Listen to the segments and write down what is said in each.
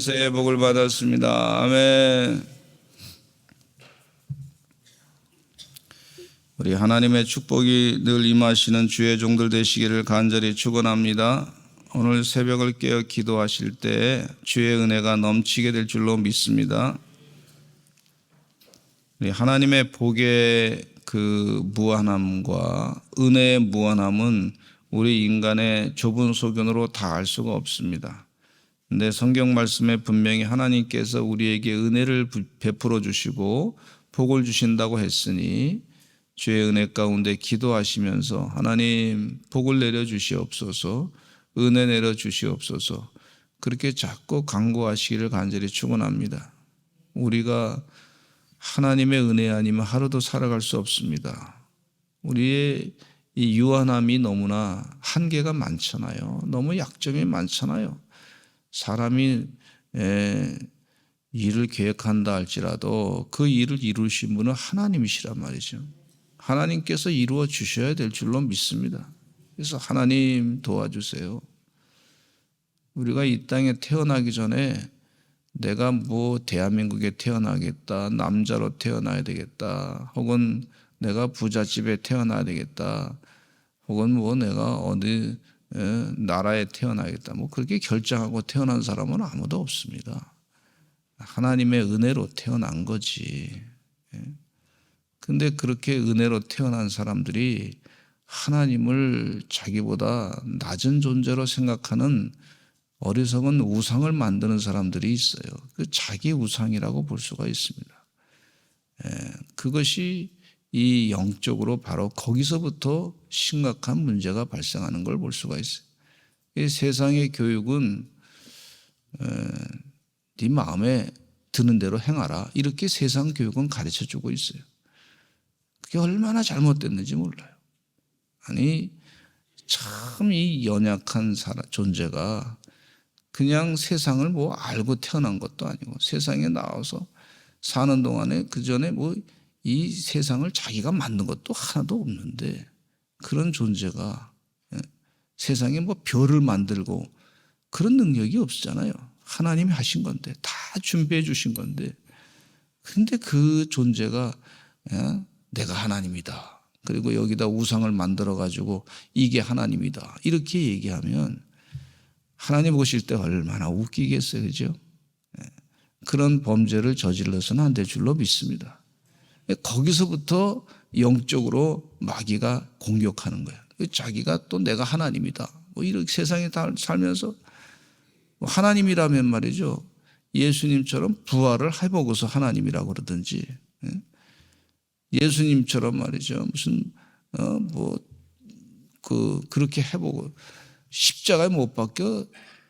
새해 복을 받았습니다. 아멘. 우리 하나님의 축복이 늘 임하시는 주의 종들 되시기를 간절히 축원합니다. 오늘 새벽을 깨어 기도하실 때 주의 은혜가 넘치게 될 줄로 믿습니다. 우리 하나님의 복의 그 무한함과 은혜의 무한함은 우리 인간의 좁은 소견으로 다 알 수가 없습니다. 근데 성경 말씀에 분명히 하나님께서 우리에게 은혜를 베풀어 주시고 복을 주신다고 했으니 주의 은혜 가운데 기도하시면서 하나님 복을 내려 주시옵소서, 은혜 내려 주시옵소서, 그렇게 자꾸 간구하시기를 간절히 축원합니다. 우리가 하나님의 은혜 아니면 하루도 살아갈 수 없습니다. 우리의 이 유한함이 너무나 한계가 많잖아요. 너무 약점이 많잖아요. 사람이 일을 계획한다 할지라도 그 일을 이루신 분은 하나님이시란 말이죠. 하나님께서 이루어 주셔야 될 줄로 믿습니다. 그래서 하나님 도와주세요. 우리가 이 땅에 태어나기 전에 내가 뭐 대한민국에 태어나겠다, 남자로 태어나야 되겠다, 혹은 내가 부잣집에 태어나야 되겠다, 혹은 뭐 내가 어디 나라에 태어나겠다, 뭐 그렇게 결정하고 태어난 사람은 아무도 없습니다. 하나님의 은혜로 태어난 거지. 근데 그렇게 은혜로 태어난 사람들이 하나님을 자기보다 낮은 존재로 생각하는 어리석은 우상을 만드는 사람들이 있어요. 그 자기 우상이라고 볼 수가 있습니다. 그것이 이 영적으로 바로 거기서부터 심각한 문제가 발생하는 걸 볼 수가 있어요. 이 세상의 교육은 네 마음에 드는 대로 행하라, 이렇게 세상 교육은 가르쳐주고 있어요. 그게 얼마나 잘못됐는지 몰라요. 아니 참 이 연약한 존재가 그냥 세상을 뭐 알고 태어난 것도 아니고 세상에 나와서 사는 동안에 그 전에 뭐 이 세상을 자기가 만든 것도 하나도 없는데 그런 존재가 세상에 뭐 별을 만들고 그런 능력이 없잖아요. 하나님이 하신 건데, 다 준비해 주신 건데, 근데 그 존재가 내가 하나님이다, 그리고 여기다 우상을 만들어 가지고 이게 하나님이다, 이렇게 얘기하면 하나님 보실 때 얼마나 웃기겠어요, 그죠? 그런 범죄를 저질러서는 안 될 줄로 믿습니다. 거기서부터 영적으로 마귀가 공격하는 거예요. 자기가 또 내가 하나님이다, 뭐 이렇게 세상에 살면서 하나님이라면 말이죠, 예수님처럼 부활을 해보고서 하나님이라고 그러든지, 예수님처럼 말이죠, 무슨 그렇게 해보고 십자가에 못 박혀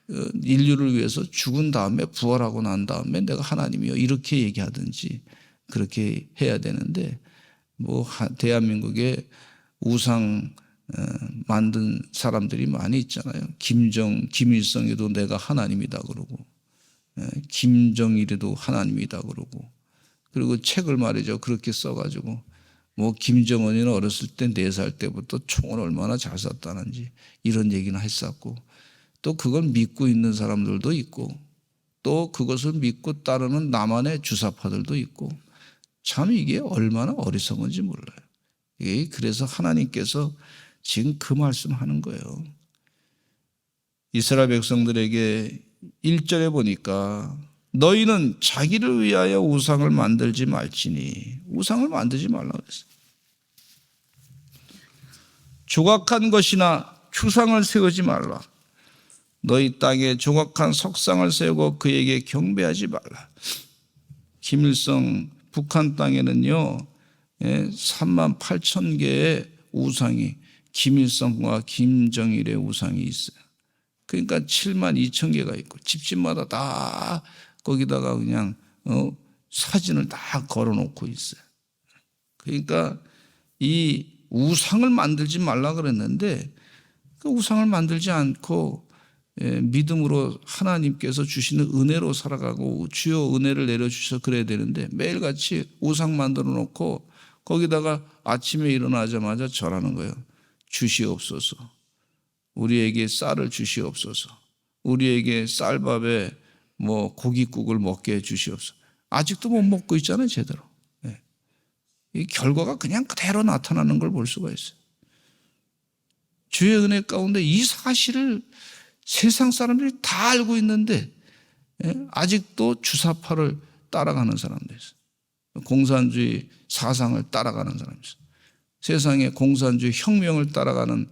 인류를 위해서 죽은 다음에 부활하고 난 다음에 내가 하나님이요, 이렇게 얘기하든지 그렇게 해야 되는데, 뭐 대한민국에 우상 만든 사람들이 많이 있잖아요. 김일성에도 내가 하나님이다 그러고, 김정일에도 하나님이다 그러고, 그리고 책을 말이죠 그렇게 써가지고 뭐 김정은이는 어렸을 때 4살 때부터 총을 얼마나 잘 쐈다는지 이런 얘기는 했었고, 또 그걸 믿고 있는 사람들도 있고, 또 그것을 믿고 따르는 나만의 주사파들도 있고, 참 이게 얼마나 어리석은지 몰라요. 그래서 하나님께서 지금 그 말씀하는 거예요. 이스라엘 백성들에게 1절에 보니까 너희는 자기를 위하여 우상을 만들지 말지니, 우상을 만들지 말라고 그랬어요. 조각한 것이나 추상을 세우지 말라. 너희 땅에 조각한 석상을 세우고 그에게 경배하지 말라. 김일성 북한 땅에는요 38,000개의 우상이, 김일성과 김정일의 우상이 있어요. 그러니까 72,000개가 있고 집집마다 다 거기다가 그냥 사진을 다 걸어놓고 있어요. 그러니까 이 우상을 만들지 말라 그랬는데 그 우상을 만들지 않고 믿음으로 하나님께서 주시는 은혜로 살아가고 주여 은혜를 내려주셔서 그래야 되는데, 매일같이 우상 만들어 놓고 거기다가 아침에 일어나자마자 절하는 거예요. 주시옵소서, 우리에게 쌀을 주시옵소서, 우리에게 쌀밥에 뭐 고깃국을 먹게 해 주시옵소서. 아직도 못 먹고 있잖아요, 제대로. 이 결과가 그냥 그대로 나타나는 걸 볼 수가 있어요. 주의 은혜 가운데 이 사실을 세상 사람들이 다 알고 있는데 아직도 주사파를 따라가는 사람도 있어요. 공산주의 사상을 따라가는 사람이 있어요. 세상의 공산주의 혁명을 따라가는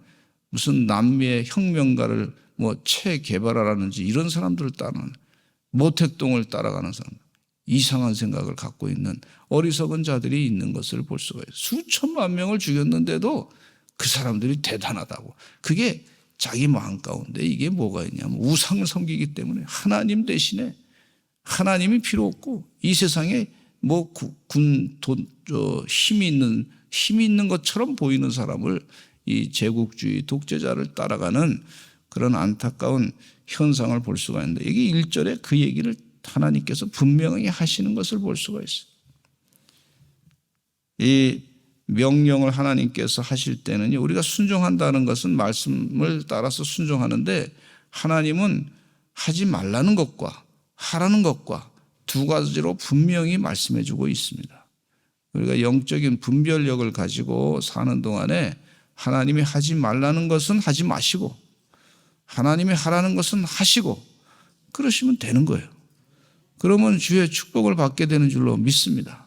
무슨 남미의 혁명가를 뭐 체 개발하라는지 이런 사람들을 따라가는, 모택동을 따라가는 사람, 이상한 생각을 갖고 있는 어리석은 자들이 있는 것을 볼 수가 있어요. 수천만 명을 죽였는데도 그 사람들이 대단하다고. 그게 자기 마음 가운데 이게 뭐가 있냐면 우상을 섬기기 때문에 하나님 대신에 하나님이 필요 없고 이 세상에 뭐 힘이 있는 것처럼 보이는 사람을, 이 제국주의 독재자를 따라가는 그런 안타까운 현상을 볼 수가 있는데, 이게 1절에 그 얘기를 하나님께서 분명히 하시는 것을 볼 수가 있어요. 이 명령을 하나님께서 하실 때는 우리가 순종한다는 것은 말씀을 따라서 순종하는데, 하나님은 하지 말라는 것과 하라는 것과 두 가지로 분명히 말씀해 주고 있습니다. 우리가 영적인 분별력을 가지고 사는 동안에 하나님이 하지 말라는 것은 하지 마시고 하나님이 하라는 것은 하시고 그러시면 되는 거예요. 그러면 주의 축복을 받게 되는 줄로 믿습니다.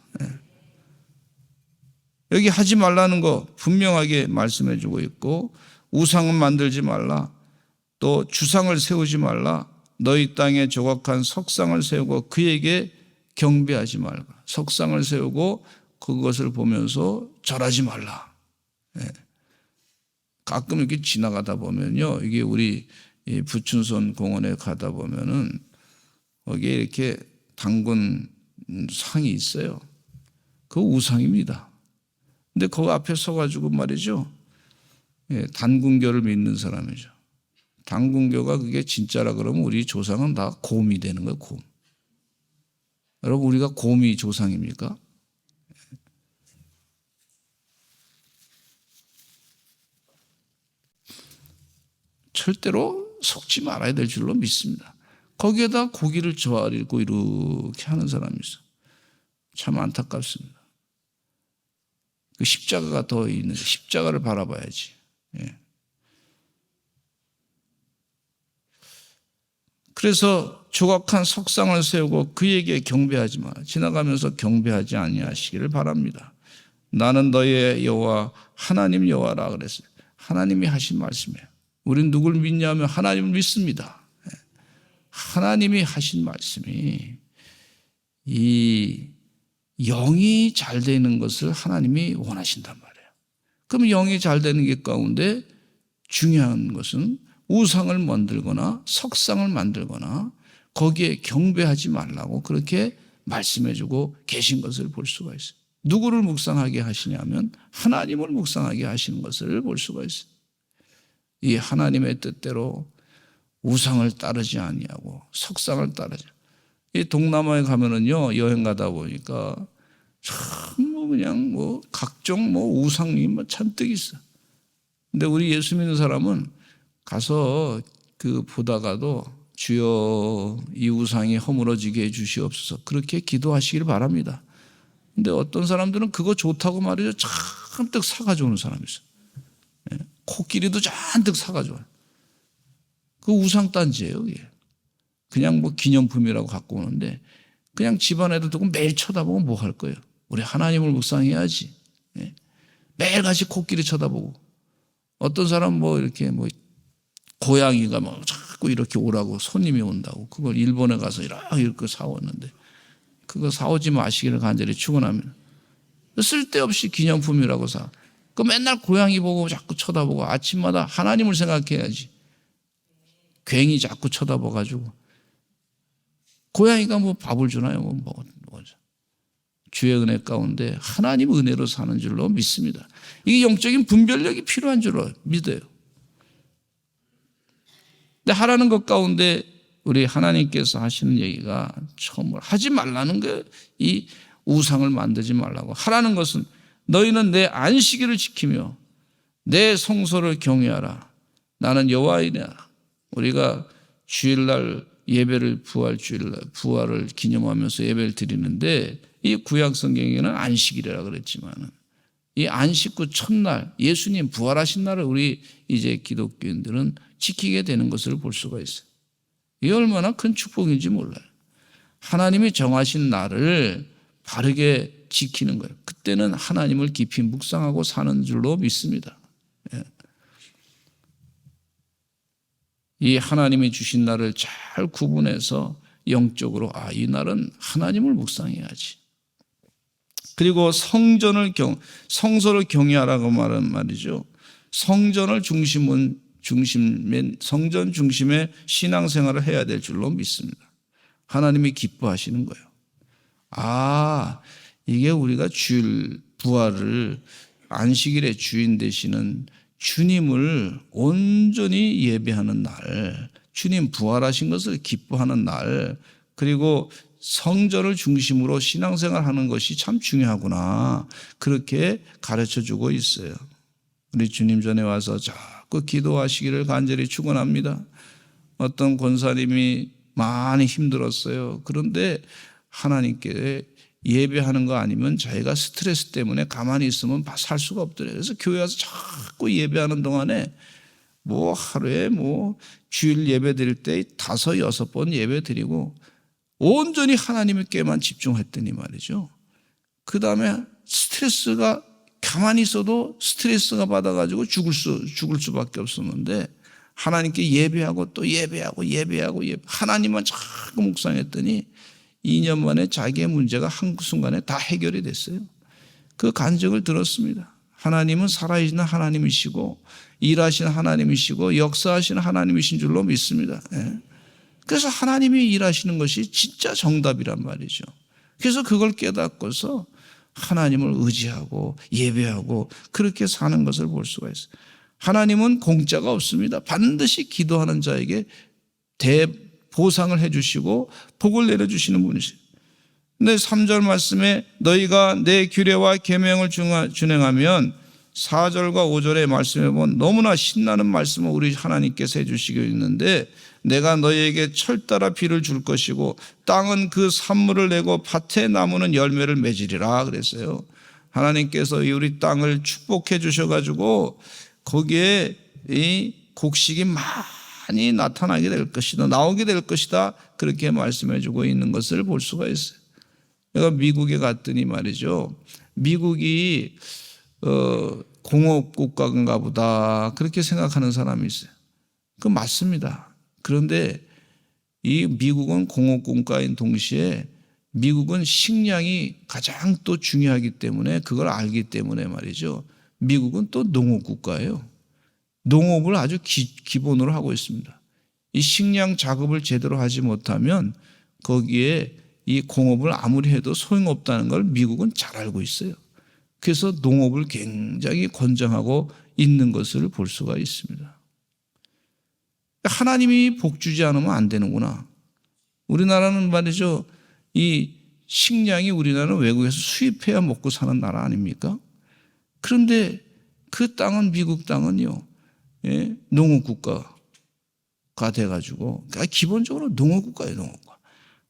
여기 하지 말라는 거 분명하게 말씀해 주고 있고, 우상은 만들지 말라, 또 주상을 세우지 말라, 너희 땅에 조각한 석상을 세우고 그에게 경배하지 말라. 석상을 세우고 그것을 보면서 절하지 말라. 가끔 이렇게 지나가다 보면요, 이게 우리 부춘선 공원에 가다 보면은 거기에 이렇게 당근 상이 있어요. 그거 우상입니다. 근데 그 앞에 서가지고 말이죠, 단군교를 믿는 사람이죠. 단군교가 그게 진짜라 그러면 우리 조상은 다 곰이 되는 거예요, 곰. 여러분, 우리가 곰이 조상입니까? 절대로 속지 말아야 될 줄로 믿습니다. 거기에다 고기를 조아리고 이렇게 하는 사람이 있어. 참 안타깝습니다. 그 십자가가 더 있는데 십자가를 바라봐야지. 그래서 조각한 석상을 세우고 그에게 경배하지 마. 지나가면서 경배하지 아니하시기를 바랍니다. 나는 너의 여호와 하나님 여호와라 그랬어요. 하나님이 하신 말씀이에요. 우린 누굴 믿냐면 하나님을 믿습니다. 하나님이 하신 말씀이 이 영이 잘 되는 것을 하나님이 원하신단 말이에요. 그럼 영이 잘 되는 게 가운데 중요한 것은 우상을 만들거나 석상을 만들거나 거기에 경배하지 말라고 그렇게 말씀해주고 계신 것을 볼 수가 있어요. 누구를 묵상하게 하시냐면 하나님을 묵상하게 하시는 것을 볼 수가 있어요. 이 하나님의 뜻대로 우상을 따르지 아니하고 석상을 따르지. 이 동남아에 가면은요, 여행 가다 보니까 참 그냥 각종 우상이 잔뜩 있어. 근데 우리 예수 믿는 사람은 가서 그 보다가도 주여 이 우상이 허물어지게 해 주시옵소서 그렇게 기도하시길 바랍니다. 근데 어떤 사람들은 그거 좋다고 말이죠, 잔뜩 사가지고 오는 사람이 있어요. 코끼리도 잔뜩 사가지고 와요. 그 우상단지예요, 이게. 그냥 기념품이라고 갖고 오는데 그냥 집안에도 두고 매일 쳐다보고 뭐 할 거예요? 우리 하나님을 묵상해야지. 매일같이 코끼리 쳐다보고, 어떤 사람 이렇게 고양이가 자꾸 이렇게 오라고 손님이 온다고 그걸 일본에 가서 이렇게 사왔는데 그거 사오지 마시기를 간절히 축원합니다. 쓸데없이 기념품이라고 사. 그 맨날 고양이 보고 자꾸 쳐다보고 아침마다 하나님을 생각해야지. 괜히 자꾸 쳐다봐가지고 고양이가 밥을 주나요? 뭐죠? 주의 은혜 가운데 하나님 은혜로 사는 줄로 믿습니다. 이게 영적인 분별력이 필요한 줄로 믿어요. 근데 하라는 것 가운데 우리 하나님께서 하시는 얘기가 처음으로 하지 말라는 게 이 우상을 만들지 말라고. 하라는 것은 너희는 내 안식일을 지키며 내 성소를 경외하라. 나는 여호와이냐. 우리가 주일날 예배를 부활을 기념하면서 예배를 드리는데 이 구약 성경에는 안식일이라 그랬지만은 이 안식 후 첫날 예수님 부활하신 날을 우리 이제 기독교인들은 지키게 되는 것을 볼 수가 있어요. 이게 얼마나 큰 축복인지 몰라요. 하나님이 정하신 날을 바르게 지키는 거예요. 그때는 하나님을 깊이 묵상하고 사는 줄로 믿습니다. 이 하나님이 주신 날을 잘 구분해서 영적으로 이 날은 하나님을 묵상해야지. 그리고 성소를 경외하라고 말은 말이죠. 성전 중심의 신앙생활을 해야 될 줄로 믿습니다. 하나님이 기뻐하시는 거예요. 이게 우리가 주일 부활을 안식일의 주인 되시는 주님을 온전히 예배하는 날, 주님 부활하신 것을 기뻐하는 날, 그리고 성전을 중심으로 신앙생활하는 것이 참 중요하구나, 그렇게 가르쳐주고 있어요. 우리 주님 전에 와서 자꾸 기도하시기를 간절히 축원합니다. 어떤 권사님이 많이 힘들었어요. 그런데 하나님께 예배하는 거 아니면 자기가 스트레스 때문에 가만히 있으면 살 수가 없더래요. 그래서 교회 와서 자꾸 예배하는 동안에 하루에 주일 예배 드릴 때 5, 6번 예배 드리고 온전히 하나님께만 집중했더니 말이죠. 그 다음에 스트레스가 가만히 있어도 스트레스가 받아가지고 죽을 수밖에 없었는데 하나님께 예배하고 또 예배하고 하나님만 자꾸 묵상했더니 2년 만에 자기의 문제가 한순간에 다 해결이 됐어요. 그 간증을 들었습니다. 하나님은 살아계신 하나님이시고 일하시는 하나님이시고 역사하시는 하나님이신 줄로 믿습니다. 그래서 하나님이 일하시는 것이 진짜 정답이란 말이죠. 그래서 그걸 깨닫고서 하나님을 의지하고 예배하고 그렇게 사는 것을 볼 수가 있어요. 하나님은 공짜가 없습니다. 반드시 기도하는 자에게 보상을 해주시고 복을 내려주시는 분이세요. 근데 3절 말씀에 너희가 내 규례와 계명을 준행하면 4절과 5절의 말씀에 보면 너무나 신나는 말씀을 우리 하나님께서 해주시고 있는데 내가 너희에게 철따라 비를 줄 것이고 땅은 그 산물을 내고 밭의 나무는 열매를 맺으리라 그랬어요. 하나님께서 우리 땅을 축복해 주셔가지고 거기에 이 곡식이 많이 나타나게 될 것이다, 나오게 될 것이다, 그렇게 말씀해 주고 있는 것을 볼 수가 있어요. 내가 미국에 갔더니 말이죠, 미국이 공업국가인가 보다 그렇게 생각하는 사람이 있어요. 그 맞습니다. 그런데 이 미국은 공업국가인 동시에 미국은 식량이 가장 또 중요하기 때문에 그걸 알기 때문에 말이죠, 미국은 또 농업국가예요. 농업을 아주 기본으로 하고 있습니다. 이 식량 작업을 제대로 하지 못하면 거기에 이 공업을 아무리 해도 소용없다는 걸 미국은 잘 알고 있어요. 그래서 농업을 굉장히 권장하고 있는 것을 볼 수가 있습니다. 하나님이 복 주지 않으면 안 되는구나. 우리나라는 말이죠, 이 식량이 우리나라는 외국에서 수입해야 먹고 사는 나라 아닙니까? 그런데 그 땅은, 미국 땅은요, 농업국가가 돼가지고, 기본적으로 농업국가예요, 농업국가.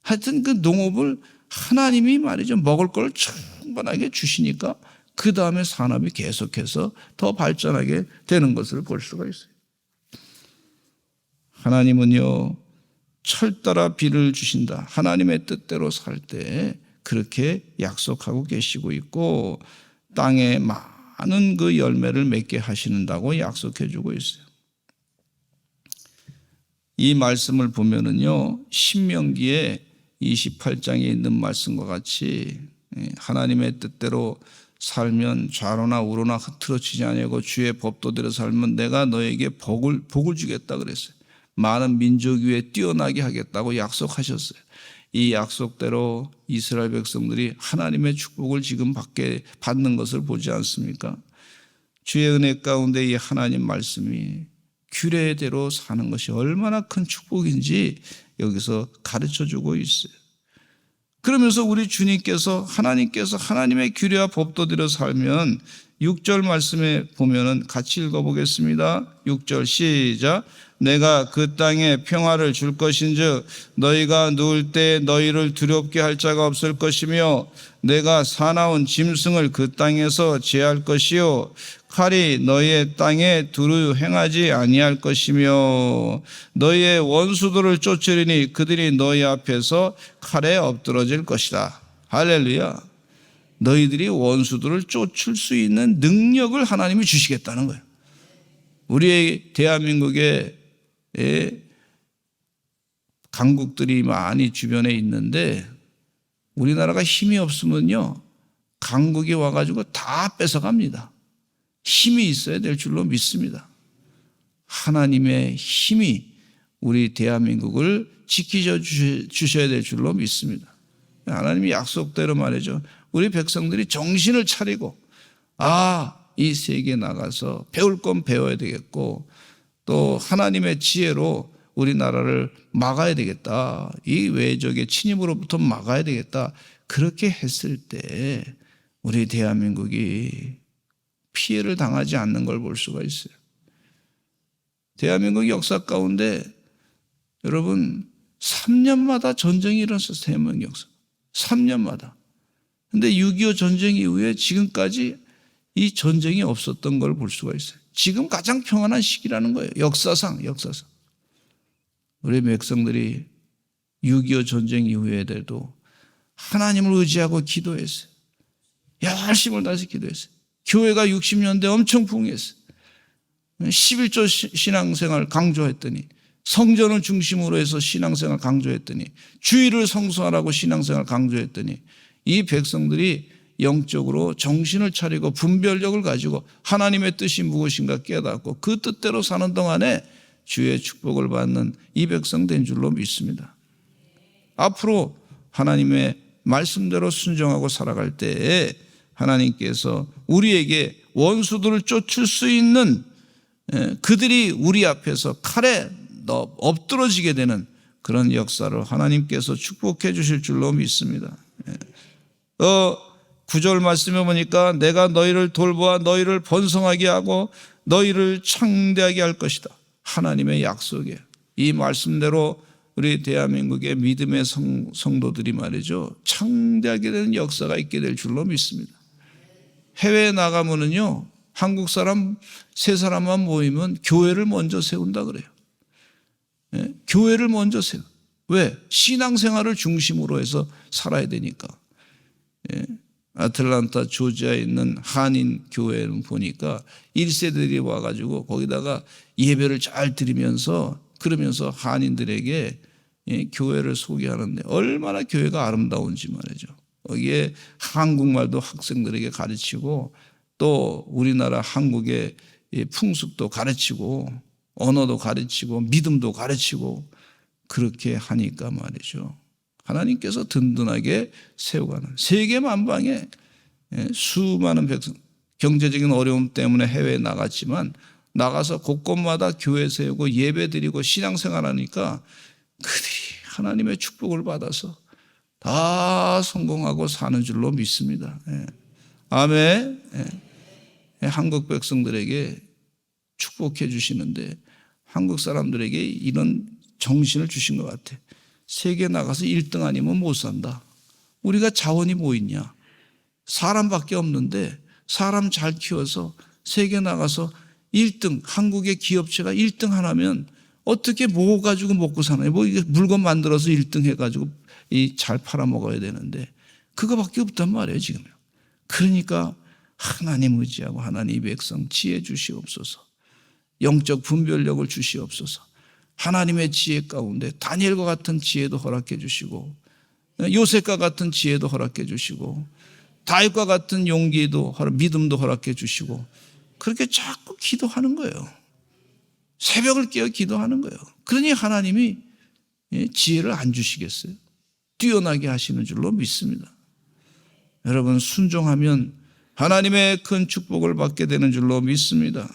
하여튼 그 농업을 하나님이 말이죠, 먹을 걸 충분하게 주시니까 그 다음에 산업이 계속해서 더 발전하게 되는 것을 볼 수가 있어요. 하나님은요, 철따라 비를 주신다. 하나님의 뜻대로 살 때 그렇게 약속하고 계시고 있고 땅에 많은 그 열매를 맺게 하시는다고 약속해 주고 있어요. 이 말씀을 보면은요, 신명기에 28장에 있는 말씀과 같이 하나님의 뜻대로 살면 좌로나 우로나 흐트러지지 아니하고 주의 법도대로 살면 내가 너에게 복을 주겠다 그랬어요. 많은 민족 위에 뛰어나게 하겠다고 약속하셨어요. 이 약속대로 이스라엘 백성들이 하나님의 축복을 지금 받는 것을 보지 않습니까? 주의 은혜 가운데 이 하나님 말씀이 규례대로 사는 것이 얼마나 큰 축복인지 여기서 가르쳐주고 있어요. 그러면서 우리 주님께서, 하나님께서 하나님의 규례와 법도대로 살면 6절 말씀에 보면은 같이 읽어보겠습니다. 6절 시작. 내가 그 땅에 평화를 줄 것인즉 너희가 누울 때 너희를 두렵게 할 자가 없을 것이며 내가 사나운 짐승을 그 땅에서 제할 것이요 칼이 너희의 땅에 두루 행하지 아니할 것이며 너희의 원수들을 쫓으리니 그들이 너희 앞에서 칼에 엎드러질 것이다. 할렐루야. 너희들이 원수들을 쫓을 수 있는 능력을 하나님이 주시겠다는 거예요. 우리의 대한민국에 강국들이 많이 주변에 있는데 우리나라가 힘이 없으면요 강국이 와가지고 다 뺏어갑니다. 힘이 있어야 될 줄로 믿습니다. 하나님의 힘이 우리 대한민국을 지키셔 주셔야 될 줄로 믿습니다. 하나님이 약속대로 말이죠. 우리 백성들이 정신을 차리고 이 세계에 나가서 배울 건 배워야 되겠고 또 하나님의 지혜로 우리나라를 막아야 되겠다. 이 외적의 침입으로부터 막아야 되겠다. 그렇게 했을 때 우리 대한민국이 피해를 당하지 않는 걸 볼 수가 있어요. 대한민국 역사 가운데 여러분 3년마다 전쟁이 일어났어요. 대한민국 역사 3년마다. 근데 6.25 전쟁 이후에 지금까지 이 전쟁이 없었던 걸 볼 수가 있어요. 지금 가장 평안한 시기라는 거예요. 역사상. 우리 백성들이 6.25 전쟁 이후에도 하나님을 의지하고 기도했어요. 열심을 다해서 기도했어요. 교회가 60년대 엄청 부흥했어요. 11조 신앙생활 강조했더니 성전을 중심으로 해서 신앙생활 강조했더니 주일을 성수하라고 신앙생활 강조했더니 이 백성들이 영적으로 정신을 차리고 분별력을 가지고 하나님의 뜻이 무엇인가 깨닫고 그 뜻대로 사는 동안에 주의 축복을 받는 이 백성 된 줄로 믿습니다. 앞으로 하나님의 말씀대로 순종하고 살아갈 때에 하나님께서 우리에게 원수들을 쫓을 수 있는 그들이 우리 앞에서 칼에 엎드러지게 되는 그런 역사를 하나님께서 축복해 주실 줄로 믿습니다. 9절 말씀에 보니까 내가 너희를 돌보아 너희를 번성하게 하고 너희를 창대하게 할 것이다. 하나님의 약속이에요. 이 말씀대로 우리 대한민국의 믿음의 성도들이 말이죠. 창대하게 되는 역사가 있게 될 줄로 믿습니다. 해외에 나가면은요, 한국 사람 세 사람만 모이면 교회를 먼저 세운다 그래요. 교회를 먼저 세워. 왜? 신앙생활을 중심으로 해서 살아야 되니까. 아틀란타 조지아에 있는 한인 교회는 보니까 1세들이 와가지고 거기다가 예배를 잘 드리면서 그러면서 한인들에게 교회를 소개하는데 얼마나 교회가 아름다운지 말이죠. 거기에 한국말도 학생들에게 가르치고 또 우리나라 한국의 풍습도 가르치고 언어도 가르치고 믿음도 가르치고 그렇게 하니까 말이죠. 하나님께서 든든하게 세워가는 세계 만방에 수많은 백성, 경제적인 어려움 때문에 해외에 나갔지만 나가서 곳곳마다 교회 세우고 예배 드리고 신앙생활하니까 그들이 하나님의 축복을 받아서 다 성공하고 사는 줄로 믿습니다. 아멘. 한국 백성들에게 축복해 주시는데 한국 사람들에게 이런 정신을 주신 것 같아. 세계 나가서 1등 아니면 못 산다. 우리가 자원이 뭐 있냐? 사람밖에 없는데 사람 잘 키워서 세계 나가서 1등, 한국의 기업체가 1등 하나면 어떻게 뭐 가지고 먹고 사나요? 뭐 이게 물건 만들어서 1등 해가지고 잘 팔아먹어야 되는데 그거밖에 없단 말이에요 지금. 그러니까 하나님 의지하고 하나님 백성 지혜 주시옵소서. 영적 분별력을 주시옵소서. 하나님의 지혜 가운데 다니엘과 같은 지혜도 허락해 주시고 요셉과 같은 지혜도 허락해 주시고 다윗과 같은 용기도 믿음도 허락해 주시고 그렇게 자꾸 기도하는 거예요. 새벽을 깨어 기도하는 거예요. 그러니 하나님이 지혜를 안 주시겠어요? 뛰어나게 하시는 줄로 믿습니다. 여러분 순종하면 하나님의 큰 축복을 받게 되는 줄로 믿습니다.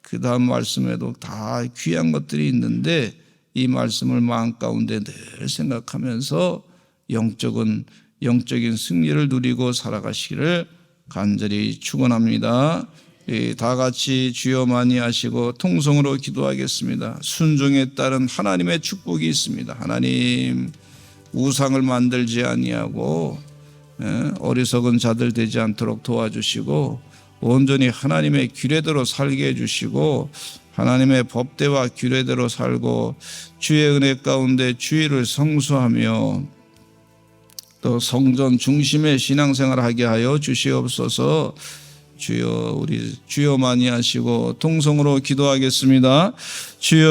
그 다음 말씀에도 다 귀한 것들이 있는데 이 말씀을 마음 가운데 늘 생각하면서 영적인 승리를 누리고 살아가시기를 간절히 축원합니다. 다 같이 주여 많이 하시고 통성으로 기도하겠습니다. 순종에 따른 하나님의 축복이 있습니다. 하나님, 우상을 만들지 아니하고 어리석은 자들 되지 않도록 도와주시고 온전히 하나님의 규례대로 살게 해주시고 하나님의 법대와 규례대로 살고 주의 은혜 가운데 주의를 성수하며 또 성전 중심의 신앙생활을 하게 하여 주시옵소서. 주여, 우리 주여 많이 하시고 통성으로 기도하겠습니다. 주여